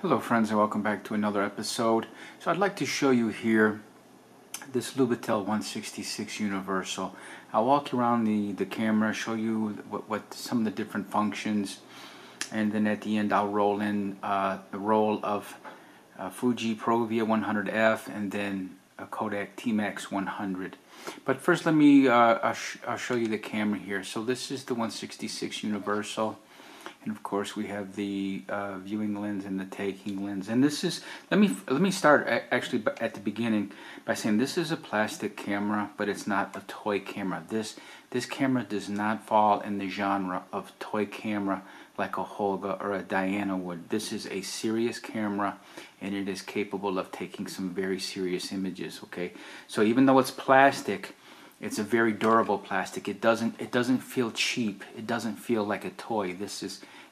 Hello friends, and welcome back to another episode. So I'd like to show you here this Lubitel 166 universal. I'll walk you around the camera, show you what some of the different functions, and then at the end I'll roll in the roll of Fuji Provia 100F and then a Kodak T-MAX 100. But first let me I'll show you the camera here. So this is the 166 universal. And of course we have the viewing lens and the taking lens. And this is, let me start actually at the beginning by saying this is a plastic camera, but it's not a toy camera. This camera does not fall in the genre of toy camera like a Holga or a Diana would. This is a serious camera, and it is capable of taking some very serious images. Okay, so even though it's plastic, it's a very durable plastic. It doesn't feel cheap. It doesn't feel like a toy.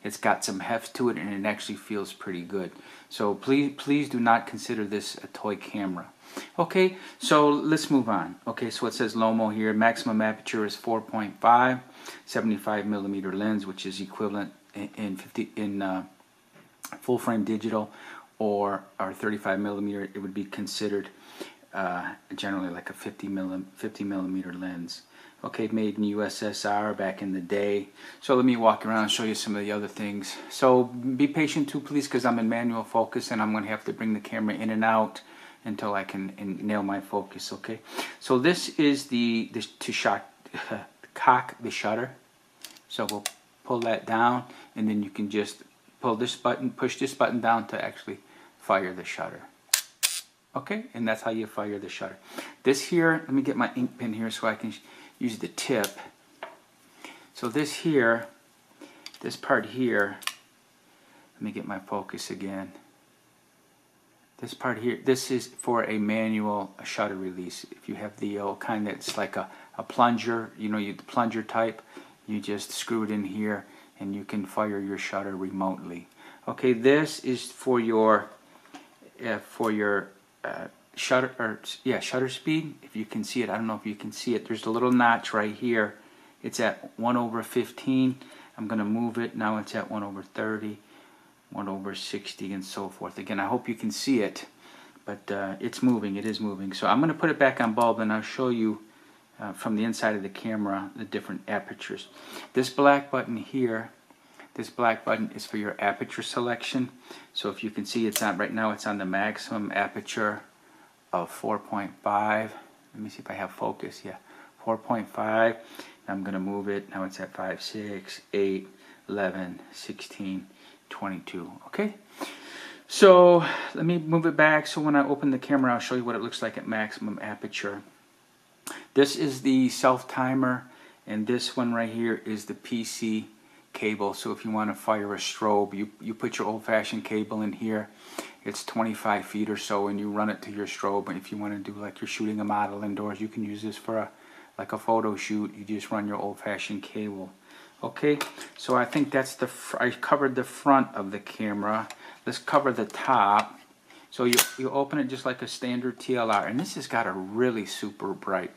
It's got some heft to it, and it actually feels pretty good. So please do not consider this a toy camera. Okay, so let's move on. Okay, so it says Lomo here. Maximum aperture is 4.5, 75 millimeter lens, which is equivalent in full frame digital, or 35 millimeter. It would be considered generally like a 50 millimeter lens. Okay, made in USSR back in the day. So let me walk around and show you some of the other things. So be patient too, please, because I'm in manual focus and I'm going to have to bring the camera in and out until I can nail my focus. Okay, so this is to cock the shutter. So we'll pull that down, and then you can just pull this button, push this button down to actually fire the shutter. Okay, and that's how you fire the shutter. This here, let me get my ink pen here so I can use the tip. So this here, this part here, let me get my focus again. This part here, this is for a manual shutter release. If you have the old kind that's like a plunger, you know, the plunger type, you just screw it in here and you can fire your shutter remotely. Okay, this is for your shutter speed. If you can see it, I don't know if you can see it. There's a little notch right here. It's at 1/15. I'm going to move it. Now it's at 1/30, 1/60, and so forth. Again, I hope you can see it, but it's moving. It is moving. So I'm going to put it back on bulb, and I'll show you from the inside of the camera the different apertures. This black button here, this black button is for your aperture selection. So if you can see, it's on right now. It's on the maximum aperture of 4.5. Let me see if I have focus. Yeah, 4.5. I'm going to move it. Now it's at 5, 6, 8, 11, 16, 22. Okay. So let me move it back. So when I open the camera, I'll show you what it looks like at maximum aperture. This is the self timer, and this one right here is the PC cable. So if you want to fire a strobe, you put your old-fashioned cable in here. It's 25 feet or so, and you run it to your strobe. And if you want to do like you're shooting a model indoors, you can use this for like a photo shoot. You just run your old-fashioned cable. Okay, so I think that's I covered the front of the camera. Let's cover the top. So you open it just like a standard TLR, and this has got a really super bright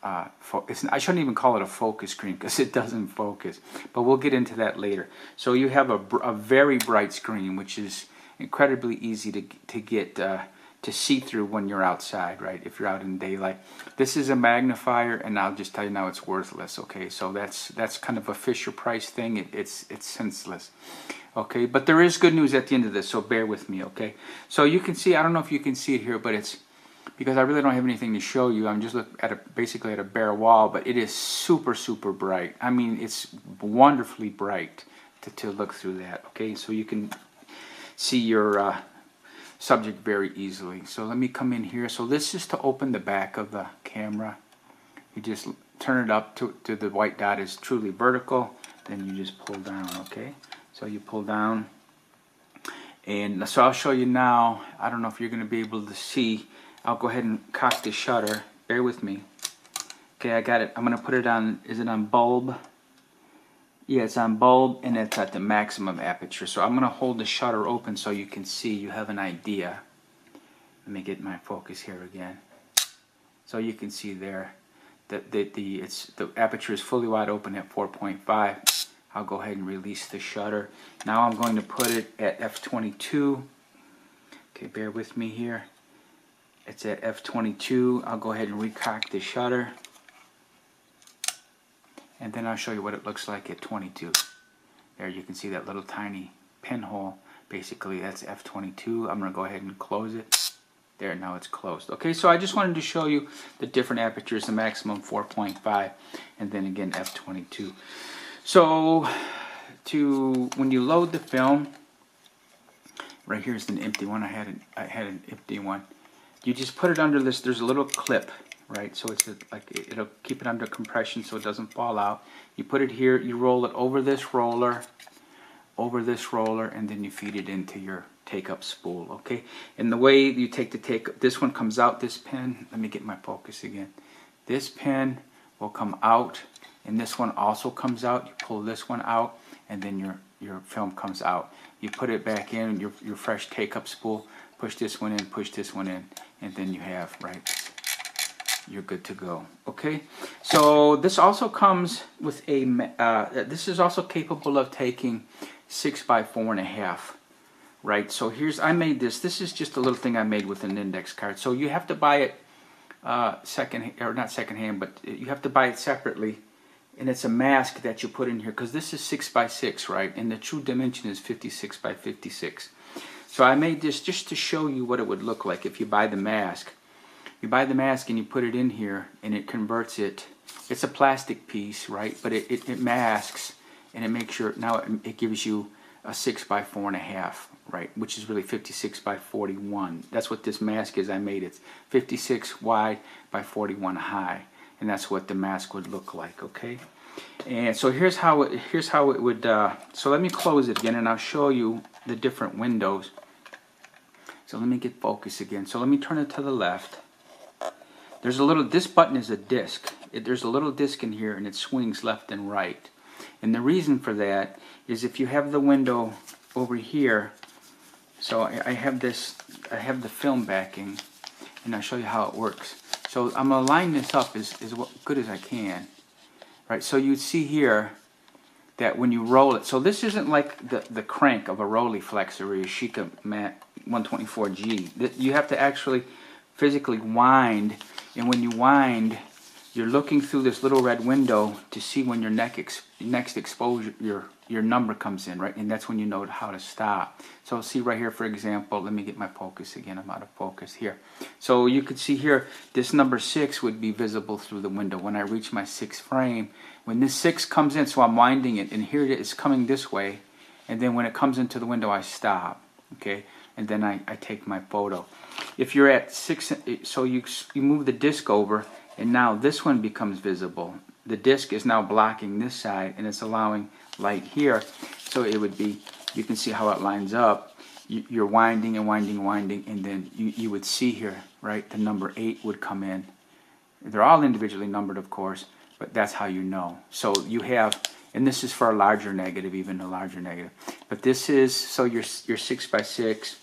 I shouldn't even call it a focus screen because it doesn't focus, but we'll get into that later. So you have a very bright screen, which is incredibly easy to get to see through when you're outside, right? If you're out in daylight. This is a magnifier, and I'll just tell you now it's worthless. Okay, so that's kind of a Fisher Price thing. It's senseless. Okay, but there is good news at the end of this, so bear with me. Okay, so you can see, I don't know if you can see it here, but it's, because I really don't have anything to show you, I'm just looking at basically at a bare wall, but it is super bright. I mean, it's wonderfully bright to look through that. Okay, so you can see your subject very easily. So let me come in here. So this is to open the back of the camera. You just turn it up to the white dot is truly vertical, then you just pull down. Okay, so you pull down, and so I'll show you now. I don't know if you're going to be able to see. I'll go ahead and cock the shutter. Bear with me. Okay, I got it. I'm going to put it on, is it on bulb? Yeah, it's on bulb, and it's at the maximum aperture. So I'm going to hold the shutter open so you can see, you have an idea. Let me get my focus here again. So you can see there that the aperture is fully wide open at 4.5. I'll go ahead and release the shutter. Now I'm going to put it at f22. Okay, bear with me here. It's at f22. I'll go ahead and recock the shutter, and then I'll show you what it looks like at 22. There you can see that little tiny pinhole. Basically that's f22. I'm going to go ahead and close it. There, now it's closed. Okay, so I just wanted to show you the different apertures, the maximum 4.5, and then again f22. So when you load the film, right here's an empty one. I had an empty one. You just put it under this. There's a little clip, right? So it's like it'll keep it under compression so it doesn't fall out. You put it here. You roll it over this roller, and then you feed it into your take-up spool. Okay. And the way you take the take-up, this one comes out. This pin. Let me get my focus again. This pin will come out, and this one also comes out. You pull this one out, and then your film comes out. You put it back in your fresh take-up spool. Push this one in, push this one in, and then you have, right, you're good to go. Okay, so this also comes with a this is also capable of taking 6 by 4.5, right? So I made this is just a little thing I made with an index card. So you have to buy it not secondhand, but you have to buy it separately. And it's a mask that you put in here, because this is 6 by 6, right? And the true dimension is 56 by 56. So I made this just to show you what it would look like if you buy the mask. You buy the mask and you put it in here, and it converts it. It's a plastic piece, right? But it masks, and it makes sure, now it gives you a 6 by 4.5, right? Which is really 56 by 41. That's what this mask is. I made it 56 wide by 41 high. And that's what the mask would look like. Okay, and so here's how it would. So let me close it again, and I'll show you the different windows. So let me get focus again. So let me turn it to the left. There's a little. This button is a disc. There's a little disc in here, and it swings left and right. And the reason for that is if you have the window over here. So I have this. I have the film backing, and I'll show you how it works. So I'm going to line this up as good as I can. Right, so you'd see here that when you roll it, so this isn't like the crank of a Rolleiflex or a Sheikah Mat 124G. You have to actually physically wind, and when you wind, you're looking through this little red window to see when your next exposure, your number comes in, right? And that's when you know how to stop. So see right here, for example, let me get my focus again. I'm out of focus here. So you could see here, this number 6 would be visible through the window when I reach my 6th frame. When this 6 comes in, so I'm winding it, and here it is coming this way, and then when it comes into the window, I stop, okay? And then I take my photo. If you're at 6, so you move the disc over, and now this one becomes visible. The disc is now blocking this side, and it's allowing light here. So it would be, you can see how it lines up. You're winding and winding and winding, and then you would see here, right, the number 8 would come in. They're all individually numbered, of course, but that's how you know. So you have, and this is for a larger negative, even a larger negative. But this is, so your 6 by 6,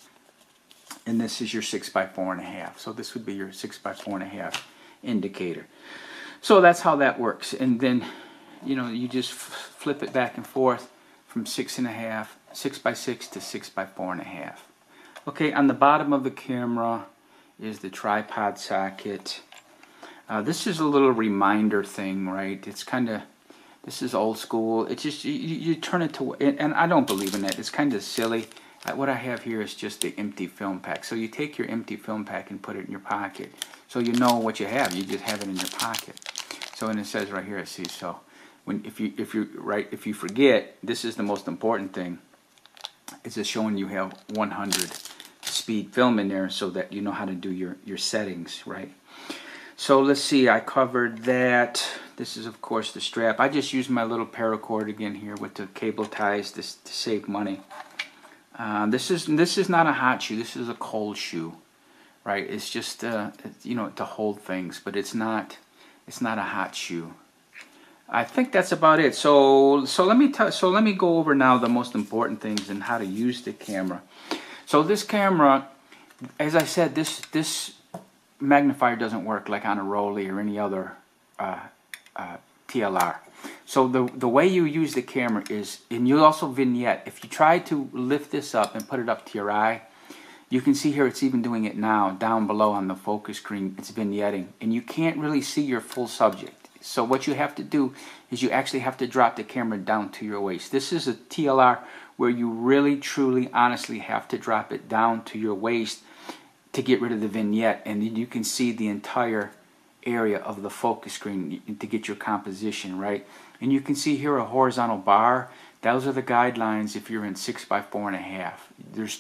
and this is your 6 by 4.5. So this would be your 6 by 4.5 indicator. So that's how that works. And then, you know, you just flip it back and forth from 6.5, 6 by 6 to 6 by 4.5. Okay, on the bottom of the camera is the tripod socket. This is a little reminder thing, right? It's kind of, this is old school. It's just, you turn it to, and I don't believe in that. It's kind of silly. What I have here is just the empty film pack. So you take your empty film pack and put it in your pocket. So you know what you have. You just have it in your pocket. So, and it says right here, see, so if you forget, this is the most important thing. It's just showing you have 100 speed film in there so that you know how to do your settings, right? So let's see, I covered that. This is of course the strap. I just used my little paracord again here with the cable ties to save money. This is not a hot shoe. This is a cold shoe, right? It's just you know, to hold things, but it's not a hot shoe. I think that's about it. So let me go over now the most important things and how to use the camera. So this camera, as I said, this magnifier doesn't work like on a Rollie or any other TLR. So the way you use the camera is, and you also vignette. If you try to lift this up and put it up to your eye, You can see here it's even doing it now, down below on the focus screen, it's vignetting. And you can't really see your full subject. So what you have to do is you actually have to drop the camera down to your waist. This is a TLR where you really, truly, honestly have to drop it down to your waist to get rid of the vignette. And then you can see the entire area of the focus screen to get your composition, right? And you can see here a horizontal bar. Those are the guidelines if you're in 6 by 4.5. There's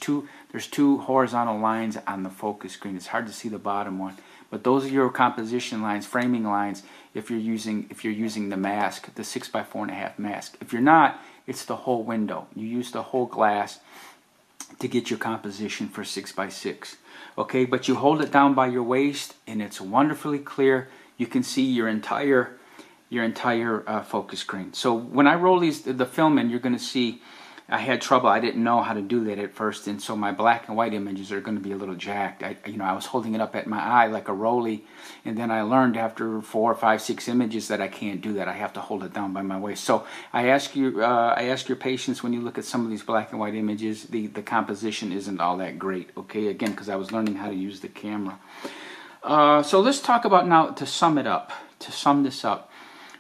two horizontal lines on the focus screen. It's hard to see the bottom one, but those are your composition lines, framing lines. If you're using the mask, the 6 by 4.5 mask. If you're not, it's the whole window. You use the whole glass to get your composition for 6 by 6. Okay, but you hold it down by your waist, and it's wonderfully clear. You can see your entire focus screen. So when I roll the film in, you're going to see I had trouble. I didn't know how to do that at first, and so my black and white images are going to be a little jacked. I was holding it up at my eye like a rollie, and then I learned after 4, 5, 6 images that I can't do that. I have to hold it down by my waist. So I ask your patience when you look at some of these black and white images, the composition isn't all that great. Okay, again, because I was learning how to use the camera. So let's talk about now, to sum it up, to sum this up.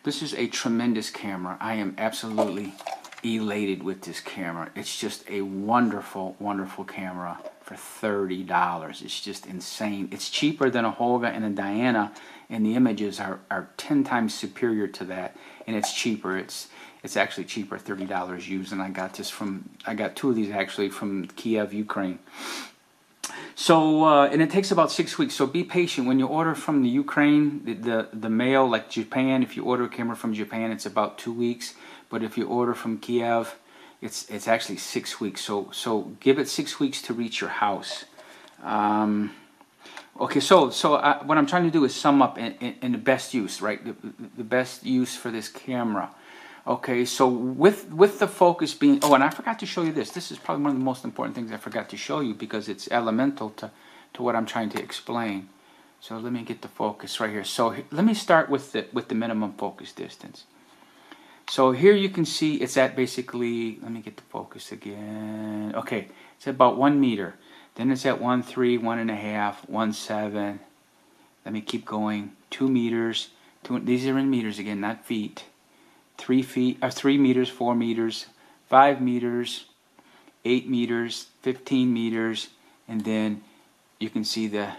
This is a tremendous camera. I am absolutely elated with this camera. It's just a wonderful, wonderful camera for $30. It's just insane. It's cheaper than a Holga and a Diana, and the images are 10 times superior to that, and it's cheaper. It's actually cheaper, $30 used, and I got two of these actually from Kiev, Ukraine. So, and it takes about 6 weeks, so be patient. When you order from the Ukraine, the mail, like Japan, if you order a camera from Japan, it's about 2 weeks. But if you order from Kiev, it's actually 6 weeks. So give it 6 weeks to reach your house. Okay, so what I'm trying to do is sum up in the best use, right? The best use for this camera. Okay, so with the focus being, oh, and I forgot to show you this. This is probably one of the most important things I forgot to show you because it's elemental to what I'm trying to explain. So let me get the focus right here. So let me start with the minimum focus distance. So here you can see it's at basically, let me get the focus again. Okay, it's at about 1 meter. Then it's at 1.3, 1.5, 1.7. Let me keep going. 2 meters. These are in meters again, not feet. 3 meters, 4 meters, 5 meters, 8 meters, 15 meters, and then you can see the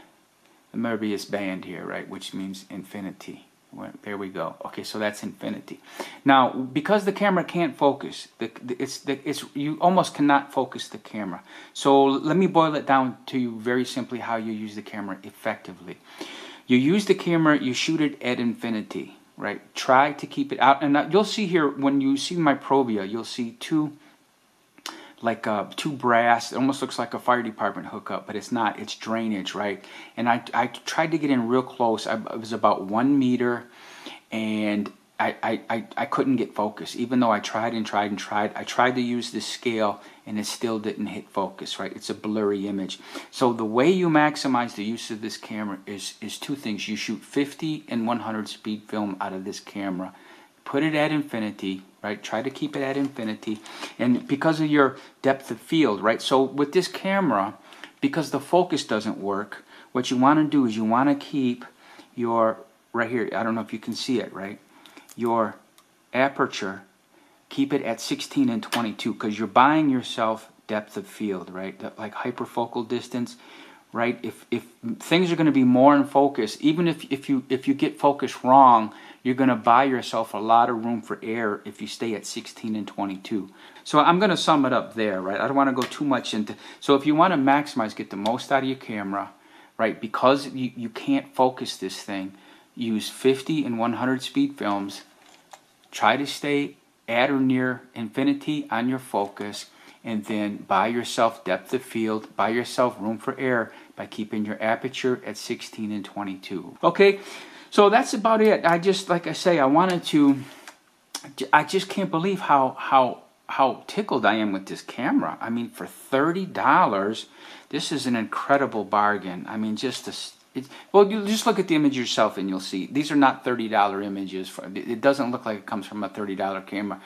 Möbius band here, right, which means infinity. Well, there we go. Okay, so that's infinity. Now, because the camera can't focus, you almost cannot focus the camera. So let me boil it down to you very simply how you use the camera effectively. You use the camera, you shoot it at infinity. Right, try to keep it out, and you'll see here when you see my Provia, you'll see two brass. It almost looks like a fire department hookup, but it's not. It's drainage, right? And I tried to get in real close. It was about 1 meter, and I couldn't get focus, even though I tried and tried and tried. I tried to use this scale, and it still didn't hit focus, right? It's a blurry image. So the way you maximize the use of this camera is two things. You shoot 50 and 100 speed film out of this camera. Put it at infinity, right? Try to keep it at infinity. And because of your depth of field, right? So with this camera, because the focus doesn't work, what you want to do is you want to keep your, right here, I don't know if you can see it, right? Your aperture, keep it at 16 and 22 because you're buying yourself depth of field, right? Like hyperfocal distance, right? If things are going to be more in focus, even if you get focus wrong, you're going to buy yourself a lot of room for error if you stay at 16 and 22. So I'm going to sum it up there, right? I don't want to go too much into. So if you want to maximize, get the most out of your camera, right? Because you can't focus this thing, use 50 and 100 speed films. Try to stay at or near infinity on your focus, and then buy yourself depth of field, buy yourself room for error by keeping your aperture at 16 and 22. Okay, so that's about it. I just, like I say, I just can't believe how tickled I am with this camera. I mean, for $30, this is an incredible bargain. I mean, well, you just look at the image yourself and you'll see. These are not $30 images. It doesn't look like it comes from a $30 camera.